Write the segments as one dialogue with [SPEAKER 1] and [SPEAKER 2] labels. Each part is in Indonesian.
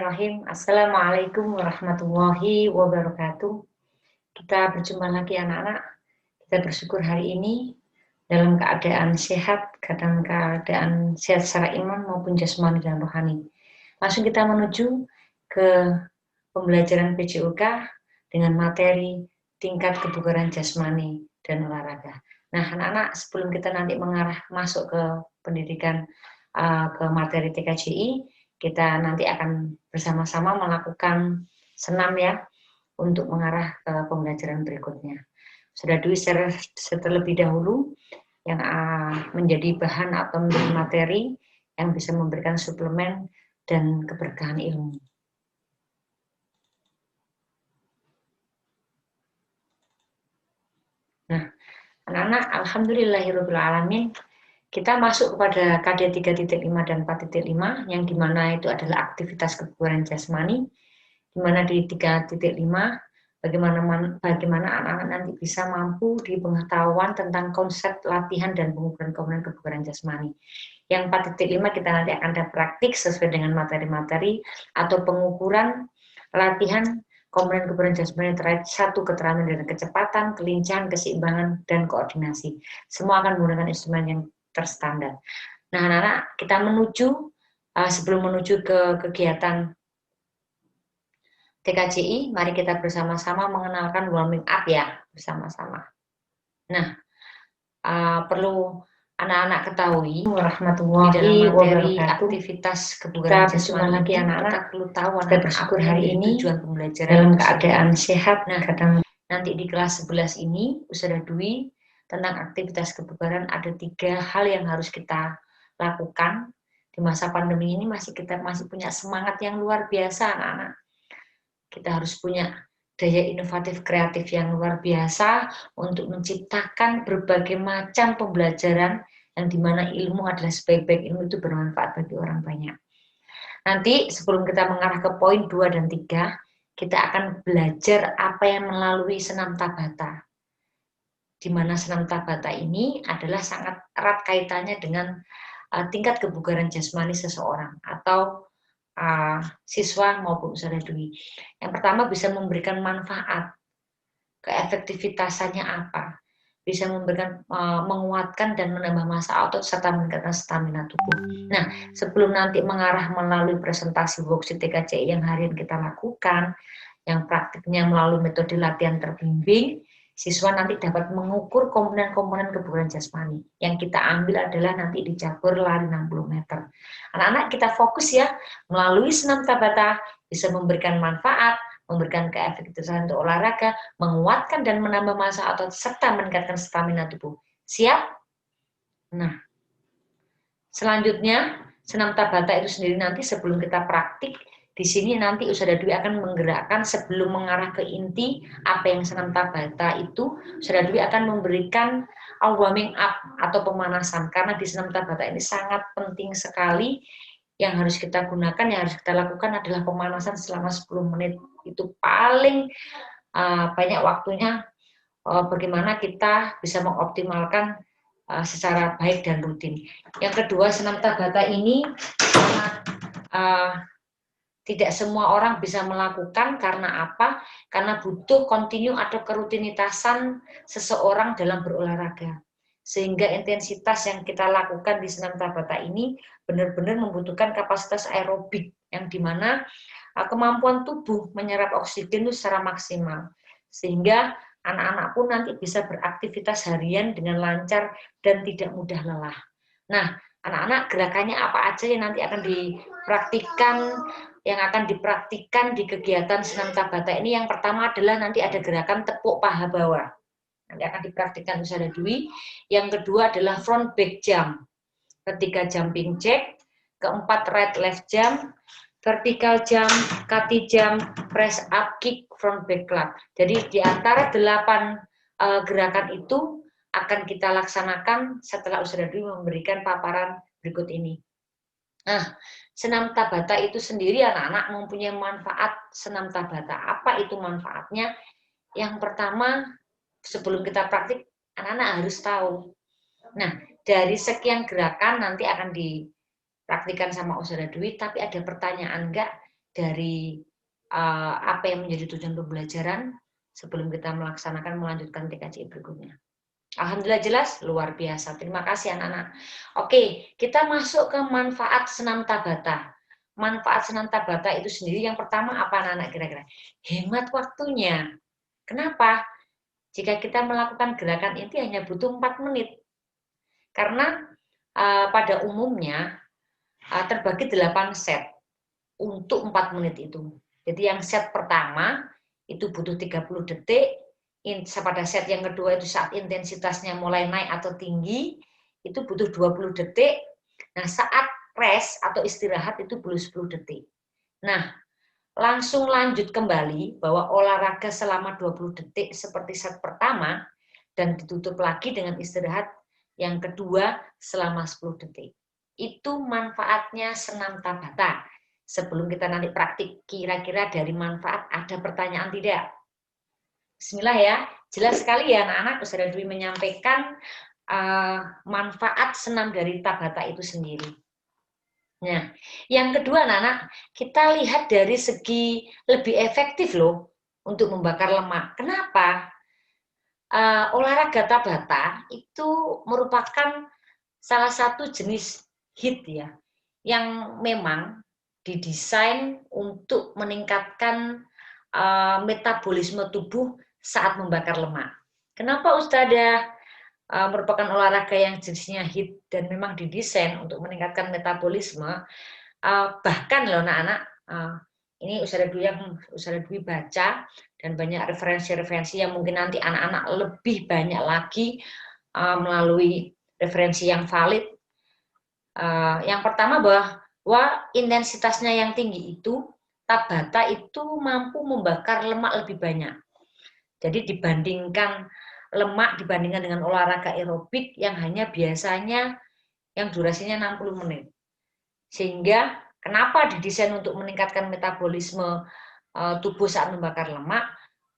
[SPEAKER 1] Bismillahirrahmanirrahim. Assalamualaikum warahmatullahi wabarakatuh. Kita berjumpa lagi anak-anak. Kita bersyukur hari ini dalam keadaan sehat, dalam keadaan sehat secara iman maupun jasmani dan rohani. Langsung kita menuju ke pembelajaran PJOK dengan materi tingkat kebugaran jasmani dan olahraga. Nah, anak-anak, sebelum kita nanti mengarah masuk ke pendidikan ke materi TKJI, kita nanti akan bersama-sama melakukan senam ya untuk mengarah ke pembelajaran berikutnya. Sudah Dwi terlebih dahulu yang menjadi bahan atau menjadi materi yang bisa memberikan suplemen dan keberkahan ilmu. Nah, anak-anak, alhamdulillahirrahmanirrahim, kita masuk kepada KD 3.5 dan 4.5 yang dimana itu adalah aktivitas kebugaran jasmani, dimana di 3.5 bagaimana anak-anak nanti bisa mampu di pengetahuan tentang konsep latihan dan pengukuran komponen kebugaran jasmani. Yang 4.5 kita nanti akan ada praktik sesuai dengan materi-materi atau pengukuran latihan komponen kebugaran jasmani terkait satu keterampilan dan kecepatan, kelincahan, keseimbangan, dan koordinasi. Semua akan menggunakan instrumen yang terstandar. Nah, anak-anak, kita sebelum menuju ke kegiatan TKJI, mari kita bersama-sama mengenalkan warming up ya, bersama-sama. Nah, perlu anak-anak ketahui warahmatullahi wabarakatuh. Aktivitas kebugaran jasmani lagi anak-anak perlu tahu kita bersyukur hari ini tujuan pembelajaran dalam keadaan sehat. Nah, nanti di kelas 11 ini Ustazah Dwi tentang aktivitas kebugaran ada 3 hal yang harus kita lakukan di masa pandemi ini. Kita masih punya semangat yang luar biasa anak-anak. Kita harus punya daya inovatif kreatif yang luar biasa untuk menciptakan berbagai macam pembelajaran yang dimana ilmu adalah sebaik-baik ilmu itu bermanfaat bagi orang banyak. Nanti sebelum kita mengarah ke poin 2 dan 3, kita akan belajar apa yang melalui senam Tabata. Di mana senam Tabata ini adalah sangat erat kaitannya dengan tingkat kebugaran jasmani seseorang atau siswa maupun Ustazah Dwi. Yang pertama bisa memberikan manfaat, keefektivitasannya apa, bisa memberikan menguatkan dan menambah massa otot serta meningkatkan stamina tubuh. Nah, sebelum nanti mengarah melalui presentasi worksheet TKJI yang hari ini kita lakukan, yang praktiknya melalui metode latihan terbimbing, siswa nanti dapat mengukur komponen-komponen kebugaran jasmani. Yang kita ambil adalah nanti di cabur lari 60 meter. Anak-anak kita fokus ya, melalui senam Tabata bisa memberikan manfaat, memberikan keefektifan untuk olahraga, menguatkan dan menambah massa otot, serta meningkatkan stamina tubuh. Siap? Nah, selanjutnya, senam Tabata itu sendiri nanti sebelum kita praktik, di sini nanti Ustazah Dwi akan menggerakkan sebelum mengarah ke inti apa yang senam Tabata itu, Ustazah Dwi akan memberikan warming up atau pemanasan karena di senam Tabata ini sangat penting sekali. Yang harus kita gunakan, yang harus kita lakukan adalah pemanasan selama 10 menit. Itu paling banyak waktunya bagaimana kita bisa mengoptimalkan secara baik dan rutin. Yang kedua, senam Tabata ini tidak semua orang bisa melakukan karena apa? Karena butuh kontinu atau kerutinitasan seseorang dalam berolahraga. Sehingga intensitas yang kita lakukan di senam Tabata ini benar-benar membutuhkan kapasitas aerobik yang dimana kemampuan tubuh menyerap oksigen itu secara maksimal. Sehingga anak-anak pun nanti bisa beraktivitas harian dengan lancar dan tidak mudah lelah. Nah, anak-anak gerakannya apa aja yang nanti akan dipraktikkan di kegiatan senam Tabata ini. Yang pertama adalah nanti ada gerakan tepuk paha bawah. Nanti akan dipraktikkan Ustazah Dwi. Yang kedua adalah front back jump. Ketiga jumping jack. Keempat right left jump. Vertical jump, kaki jump, press up kick, front back club. Jadi di antara 8 gerakan itu akan kita laksanakan setelah Ustazah Dwi memberikan paparan berikut ini. Nah, senam Tabata itu sendiri anak-anak mempunyai manfaat senam Tabata. Apa itu manfaatnya? Yang pertama, sebelum kita praktik, anak-anak harus tahu. Nah, dari sekian gerakan nanti akan dipraktikkan sama Ustazah Dwi, tapi ada pertanyaan enggak? dari apa yang menjadi tujuan pembelajaran sebelum kita melanjutkan TKJ berikutnya. Alhamdulillah jelas, luar biasa. Terima kasih anak-anak. Oke, kita masuk ke manfaat senam Tabata. Manfaat senam Tabata itu sendiri yang pertama apa anak-anak kira-kira? Hemat waktunya. Kenapa? Jika kita melakukan gerakan ini hanya butuh 4 menit. Karena pada umumnya terbagi 8 set untuk 4 menit itu. Jadi yang set pertama itu butuh 30 detik, pada set yang kedua itu saat intensitasnya mulai naik atau tinggi, itu butuh 20 detik. Nah, saat rest atau istirahat itu perlu 10 detik. Nah, langsung lanjut kembali bahwa olahraga selama 20 detik seperti set pertama dan ditutup lagi dengan istirahat yang kedua selama 10 detik. Itu manfaatnya senam Tabata. Sebelum kita nanti praktik, kira-kira dari manfaat ada pertanyaan tidak? Bismillah ya, jelas sekali ya anak-anak, Ustazah Dwi menyampaikan manfaat senam dari Tabata itu sendiri. Nah, yang kedua anak-anak, kita lihat dari segi lebih efektif loh untuk membakar lemak. Kenapa? Olahraga Tabata itu merupakan salah satu jenis HIIT ya, yang memang didesain untuk meningkatkan metabolisme tubuh saat membakar lemak. Kenapa Ustazah merupakan olahraga yang jenisnya HIIT dan memang didesain untuk meningkatkan metabolisme? Bahkan loh anak-anak, ini Ustazah Dwi baca dan banyak referensi-referensi yang mungkin nanti anak-anak lebih banyak lagi melalui referensi yang valid. Yang pertama bahwa intensitasnya yang tinggi itu, Tabata itu mampu membakar lemak lebih banyak. Jadi dibandingkan dengan olahraga aerobik yang hanya biasanya yang durasinya 60 menit. Sehingga kenapa didesain untuk meningkatkan metabolisme tubuh saat membakar lemak?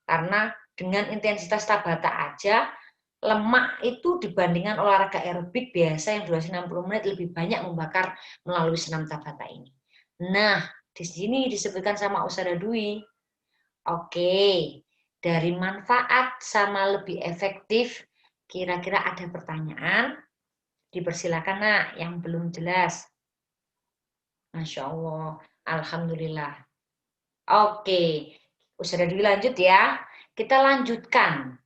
[SPEAKER 1] Karena dengan intensitas Tabata aja, lemak itu dibandingkan olahraga aerobik biasa yang durasi 60 menit lebih banyak membakar melalui senam Tabata ini. Nah, di sini disebutkan sama Ustazah Dwi. Oke, dari manfaat sama lebih efektif, kira-kira ada pertanyaan? Dipersilakan nak, yang belum jelas. Masya Allah, Alhamdulillah. Oke, Ustazah Dwi lanjut ya. Kita lanjutkan.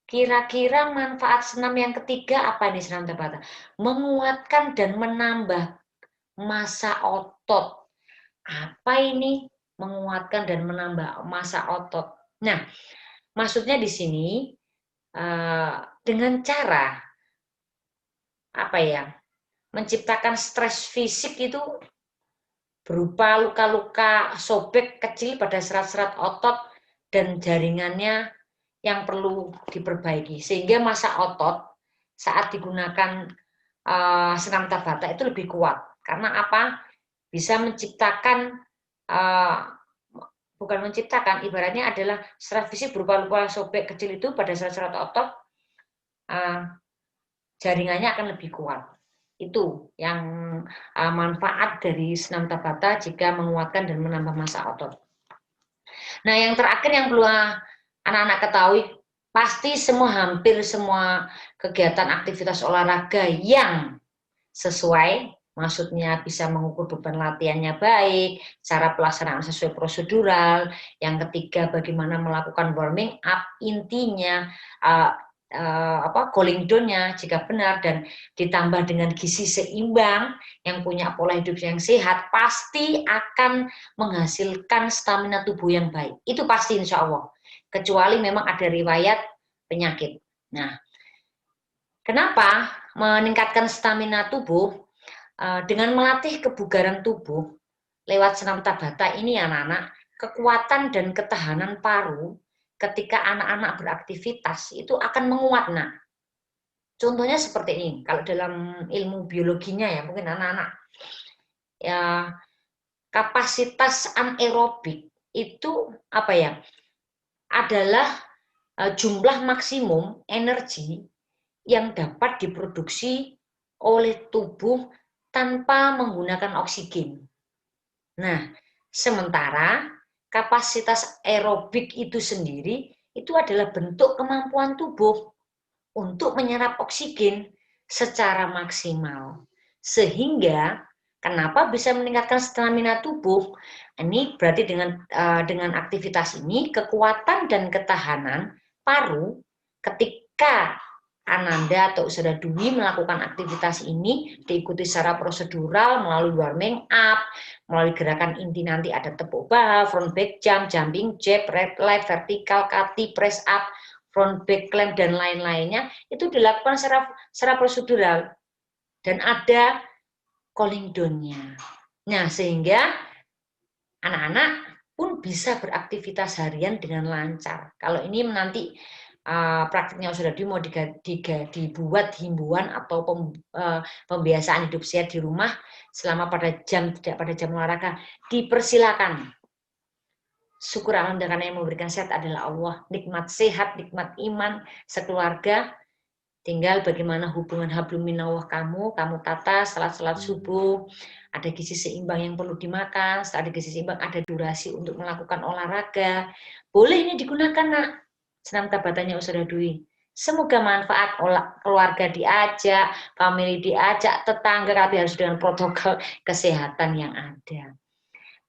[SPEAKER 1] Kira-kira manfaat senam yang ketiga apa nih senam Tabata? Menguatkan dan menambah massa otot. Apa ini menguatkan dan menambah massa otot? Nah, maksudnya di sini dengan cara apa ya? Menciptakan stres fisik itu berupa luka-luka sobek kecil pada serat-serat otot dan jaringannya yang perlu diperbaiki. Sehingga massa otot saat digunakan senam Tabata itu lebih kuat. Karena apa? Bisa menciptakan, bukan menciptakan, ibaratnya adalah serat fisik berupa luka sobek kecil itu pada serat-serat otot, jaringannya akan lebih kuat. Itu yang manfaat dari senam Tabata jika menguatkan dan menambah massa otot. Nah, yang terakhir yang perlu anak-anak ketahui, pasti hampir semua kegiatan aktivitas olahraga yang sesuai, maksudnya bisa mengukur beban latihannya baik, cara pelaksanaan sesuai prosedural, yang ketiga bagaimana melakukan warming up, intinya cooling down-nya jika benar dan ditambah dengan gizi seimbang yang punya pola hidup yang sehat pasti akan menghasilkan stamina tubuh yang baik. Itu pasti insya Allah. Kecuali memang ada riwayat penyakit. Nah, kenapa meningkatkan stamina tubuh? Dengan melatih kebugaran tubuh lewat senam Tabata ini anak-anak, kekuatan dan ketahanan paru ketika anak-anak beraktivitas itu akan menguat. Nah, contohnya seperti ini, kalau dalam ilmu biologinya ya, mungkin anak-anak ya, kapasitas anaerobik itu apa ya? Adalah jumlah maksimum energi yang dapat diproduksi oleh tubuh tanpa menggunakan oksigen. Nah, Sementara kapasitas aerobik itu sendiri itu adalah bentuk kemampuan tubuh untuk menyerap oksigen secara maksimal. Sehingga kenapa bisa meningkatkan stamina tubuh? Ini berarti dengan aktivitas ini kekuatan dan ketahanan paru ketika Ananda atau Saudara Dwi melakukan aktivitas ini diikuti secara prosedural melalui warming up, melalui gerakan inti nanti ada tepuk bahu, front back jump, jumping jab, red leg, vertical, kati, press up, front back clamp dan lain-lainnya itu dilakukan secara prosedural dan ada cooling down-nya. Nah, sehingga anak-anak pun bisa beraktivitas harian dengan lancar. Kalau ini nanti praktiknya sudah mau dibuat himbauan atau pembiasaan hidup sehat di rumah selama tidak pada jam olahraga, dipersilakan. Syukur alhamdulillah karena yang memberikan sehat adalah Allah. Nikmat sehat, nikmat iman sekeluarga. Tinggal bagaimana hubungan hablum minallah kamu tata salat subuh, ada gizi seimbang yang perlu dimakan, setelah ada gizi seimbang ada durasi untuk melakukan olahraga. Boleh ini digunakan nak, senam tabatannya Ustazah Dwi. Semoga manfaat, keluarga diajak, family diajak, tetangga, tapi harus dengan protokol kesehatan yang ada.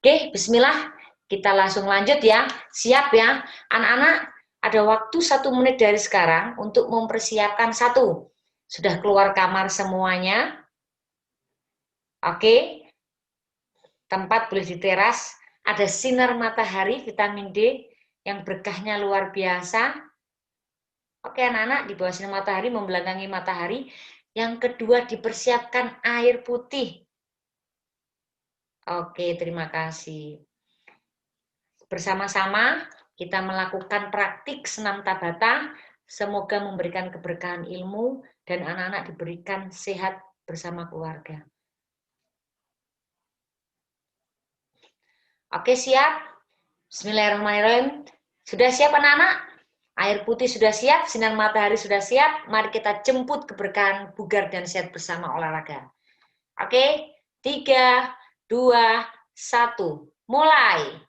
[SPEAKER 1] Oke, bismillah, kita langsung lanjut ya. Siap ya, anak-anak? Ada waktu 1 menit dari sekarang untuk mempersiapkan satu. Sudah keluar kamar semuanya? Oke. Tempat boleh di teras. Ada sinar matahari vitamin D yang berkahnya luar biasa. Oke anak-anak, di bawah sinar matahari membelakangi matahari. Yang kedua dipersiapkan air putih. Oke, terima kasih. Bersama-sama kita melakukan praktik senam tabata, semoga memberikan keberkahan ilmu dan anak-anak diberikan sehat bersama keluarga. Oke, siap? Bismillahirrahmanirrahim. Sudah siap anak-anak? Air putih sudah siap, sinar matahari sudah siap. Mari kita jemput keberkahan bugar dan sehat bersama olahraga. Oke, 3, 2, 1. Mulai.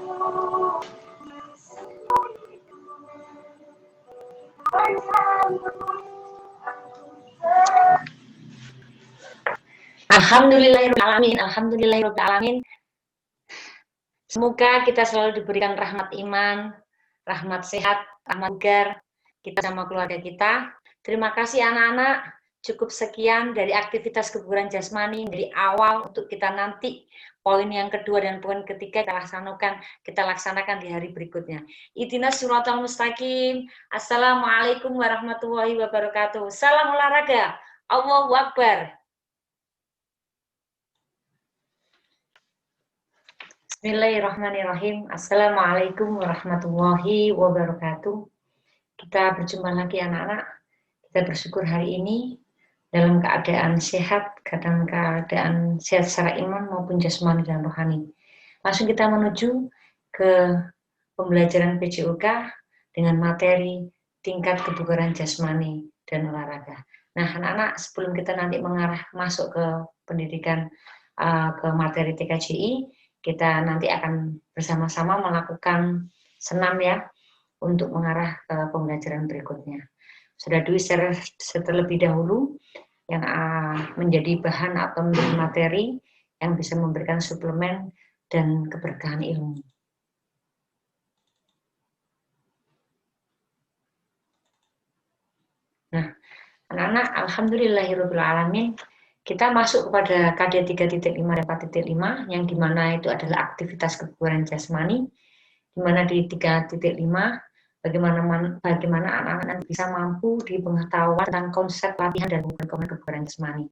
[SPEAKER 1] Alhamdulillahirrahmanirrahim. Alhamdulillahirrahmanirrahim. Semoga kita selalu diberikan rahmat iman, rahmat sehat, rahmat bugar, kita sama keluarga kita. Terima kasih anak-anak. Cukup sekian dari aktivitas kebugaran jasmani dari awal untuk kita nanti poin yang kedua dan poin ketiga kita laksanakan di hari berikutnya. Ihdinas siratal mustaqim. Assalamualaikum warahmatullahi wabarakatuh. Salam olahraga. Allahu Akbar. Bismillahirrahmanirrahim. Assalamualaikum warahmatullahi wabarakatuh. Kita berjumpa lagi anak-anak. Kita bersyukur hari ini dalam keadaan sehat, keadaan sehat secara iman maupun jasmani dan rohani. Langsung kita menuju ke pembelajaran PJOK dengan materi tingkat kebugaran jasmani dan olahraga. Nah, anak-anak, sebelum kita nanti masuk ke pendidikan ke materi TKJI, kita nanti akan bersama-sama melakukan senam ya untuk mengarah ke pembelajaran berikutnya. Sudah di-share terlebih dahulu yang menjadi bahan atau menjadi materi yang bisa memberikan suplemen dan keberkahan ilmu. Nah, anak-anak, alhamdulillahirrahmanirrahim, kita masuk kepada KD 3.5 dan 4.5 yang dimana itu adalah aktivitas kebugaran jasmani, dimana di 3.5 bagaimana anak-anak bisa mampu di pengetahuan tentang konsep latihan dan kebugaran jasmani.